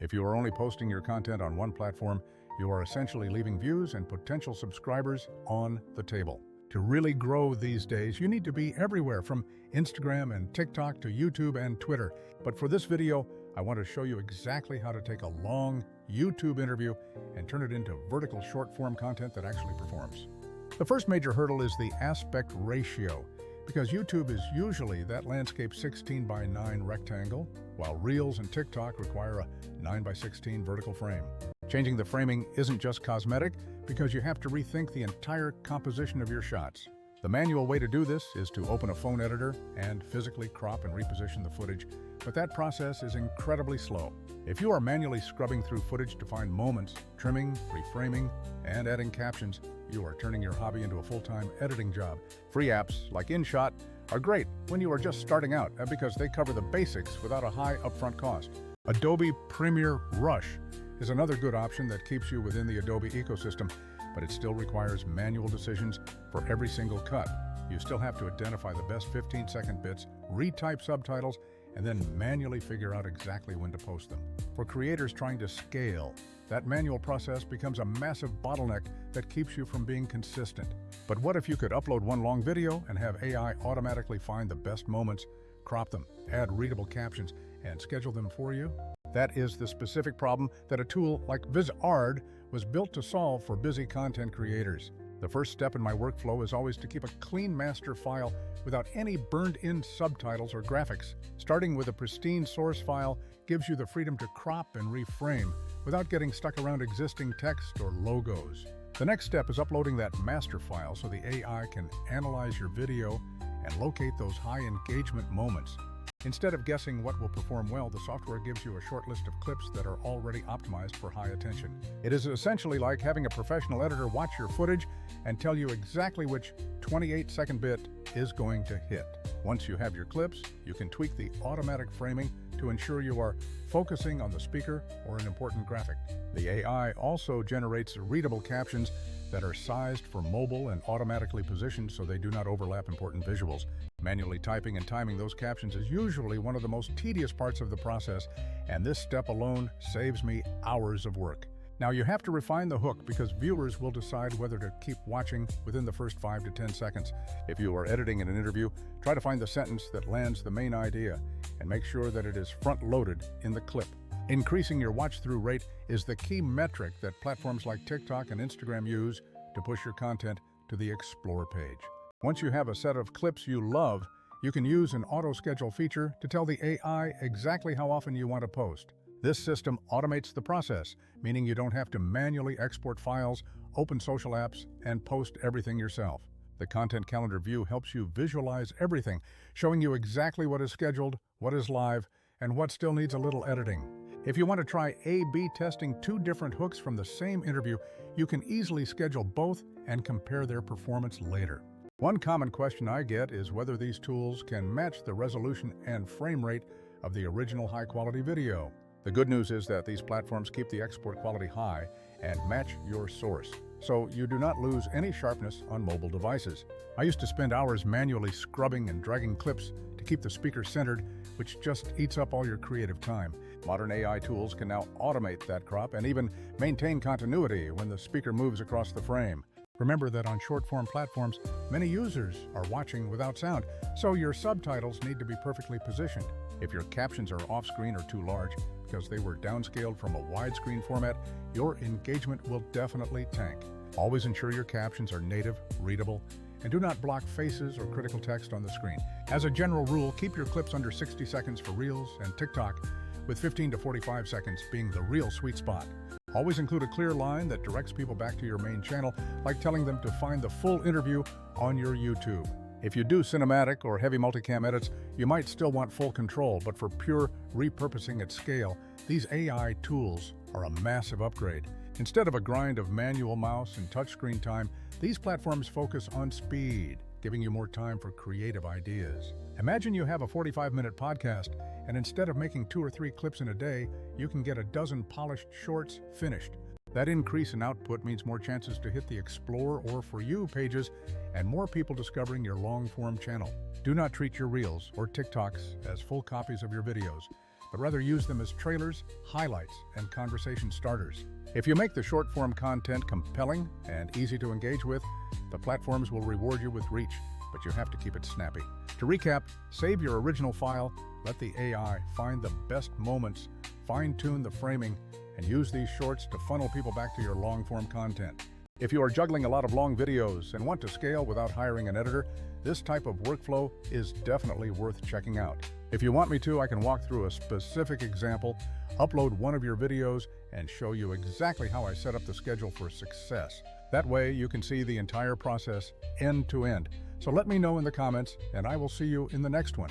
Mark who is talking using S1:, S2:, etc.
S1: If you are only posting your content on one platform, you are essentially leaving views and potential subscribers on the table. To really grow these days, you need to be everywhere from Instagram and TikTok to YouTube and Twitter. But for this video, I want to show you exactly how to take a long YouTube interview and turn it into vertical short-form content that actually performs. The first major hurdle is the aspect ratio, because YouTube is usually that landscape 16:9 rectangle, while Reels and TikTok require a 9:16 vertical frame. Changing the framing isn't just cosmetic, because you have to rethink the entire composition of your shots. The manual way to do this is to open a phone editor and physically crop and reposition the footage, but that process is incredibly slow. If you are manually scrubbing through footage to find moments, trimming, reframing, and adding captions, you are turning your hobby into a full-time editing job. Free apps like InShot are great when you are just starting out because they cover the basics without a high upfront cost. Adobe Premiere Rush is another good option that keeps you within the Adobe ecosystem, but it still requires manual decisions for every single cut. You still have to identify the best 15-second bits, retype subtitles, and then manually figure out exactly when to post them. For creators trying to scale, that manual process becomes a massive bottleneck that keeps you from being consistent. But what if you could upload one long video and have AI automatically find the best moments, crop them, add readable captions, and schedule them for you? That is the specific problem that a tool like Vizard was built to solve for busy content creators. The first step in my workflow is always to keep a clean master file without any burned-in subtitles or graphics. Starting with a pristine source file gives you the freedom to crop and reframe without getting stuck around existing text or logos. The next step is uploading that master file so the AI can analyze your video and locate those high engagement moments. Instead of guessing what will perform well, the software gives you a short list of clips that are already optimized for high attention. It is essentially like having a professional editor watch your footage and tell you exactly which 28-second bit is going to hit. Once you have your clips, you can tweak the automatic framing to ensure you are focusing on the speaker or an important graphic. The AI also generates readable captions that are sized for mobile and automatically positioned so they do not overlap important visuals. Manually typing and timing those captions is usually one of the most tedious parts of the process, and this step alone saves me hours of work. Now you have to refine the hook because viewers will decide whether to keep watching within the first 5 to 10 seconds. If you are editing in an interview, try to find the sentence that lands the main idea and make sure that it is front-loaded in the clip. Increasing your watch-through rate is the key metric that platforms like TikTok and Instagram use to push your content to the Explore page. Once you have a set of clips you love, you can use an auto-schedule feature to tell the AI exactly how often you want to post. This system automates the process, meaning you don't have to manually export files, open social apps, and post everything yourself. The Content Calendar view helps you visualize everything, showing you exactly what is scheduled, what is live, and what still needs a little editing. If you want to try A/B testing 2 different hooks from the same interview, you can easily schedule both and compare their performance later. One common question I get is whether these tools can match the resolution and frame rate of the original high-quality video. The good news is that these platforms keep the export quality high and match your source, so you do not lose any sharpness on mobile devices. I used to spend hours manually scrubbing and dragging clips to keep the speaker centered, which just eats up all your creative time. Modern AI tools can now automate that crop and even maintain continuity when the speaker moves across the frame. Remember that on short-form platforms, many users are watching without sound, so your subtitles need to be perfectly positioned. If your captions are off-screen or too large because they were downscaled from a widescreen format, your engagement will definitely tank. Always ensure your captions are native, readable, and do not block faces or critical text on the screen. As a general rule, keep your clips under 60 seconds for Reels and TikTok, with 15 to 45 seconds being the real sweet spot. Always include a clear line that directs people back to your main channel, like telling them to find the full interview on your YouTube. If you do cinematic or heavy multicam edits, you might still want full control, but for pure repurposing at scale, these AI tools are a massive upgrade. Instead of a grind of manual mouse and touchscreen time, these platforms focus on speed, giving you more time for creative ideas. Imagine you have a 45-minute podcast, and instead of making 2 or 3 clips in a day, you can get a dozen polished shorts finished. That increase in output means more chances to hit the Explore or For You pages and more people discovering your long-form channel. Do not treat your Reels or TikToks as full copies of your videos. but rather use them as trailers, highlights, and conversation starters. If you make the short-form content compelling and easy to engage with, the platforms will reward you with reach, but you have to keep it snappy. To recap, save your original file, let the AI find the best moments, fine-tune the framing, and use these shorts to funnel people back to your long-form content. If you are juggling a lot of long videos and want to scale without hiring an editor, this type of workflow is definitely worth checking out. If you want me to, I can walk through a specific example, upload one of your videos, and show you exactly how I set up the schedule for success. That way, you can see the entire process end to end. So let me know in the comments, and I will see you in the next one.